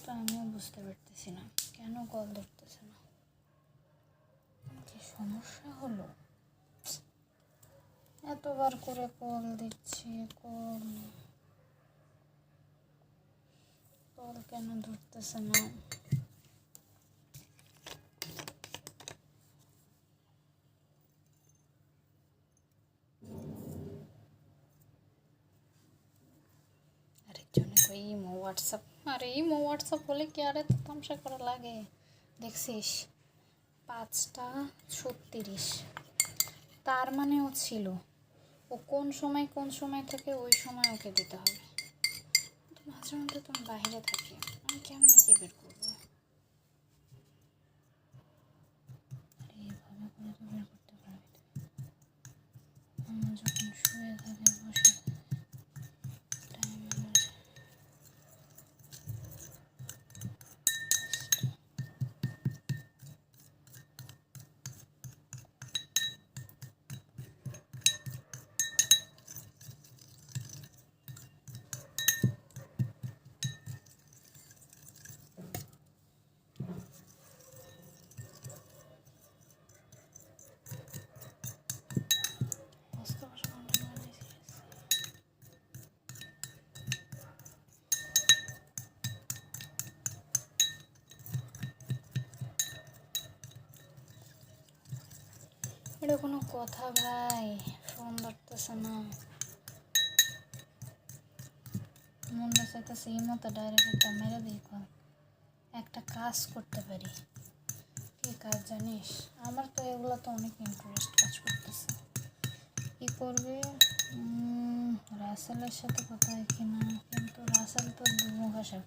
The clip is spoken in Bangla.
তো আমিও বুঝতে পারতেছি না কেন কল ধরতেছে না। কি সমস্যা হলো? এতবার করে কল দিচ্ছি, কল কেন ধরতেছে না? আরেকজনে কই ইমো হোয়াটসঅ্যাপ, আরে ইমো হোয়াটসঅ্যাপ হলে কি আর এত তামসা করা লাগে? দেখছিস 5টা 36, তার মানে ও ছিল, ও কোন সময় থেকে ওই সময় ওকে দিতে হবে। তো মাঝে মধ্যে তো আমি বাইরে থাকি, আমি কেমন কি বের করবো? আরে এভাবে করে তো বের করতে পারবি না। আমার যখন শুয়ে থাকে বসে টাইম আমার বুঝতে পারছো কোনটা বানিয়েছি। এটা কোনো কথা ভাই? ফোন ধরতেছে না, মনটা চাইতেছে এই মতো ডাইরেক্ট একটা মেরে দিই কল। একটা কাজ করতে পারি। কি কাজ জানিস? আমার তো এগুলো তো অনেক ইন্টারেস্ট কাজ করতেছে। কি করবে? রাসেলের সাথে কথা হয় কিনা, কিন্তু রাসেল তো দুমুখ আসে।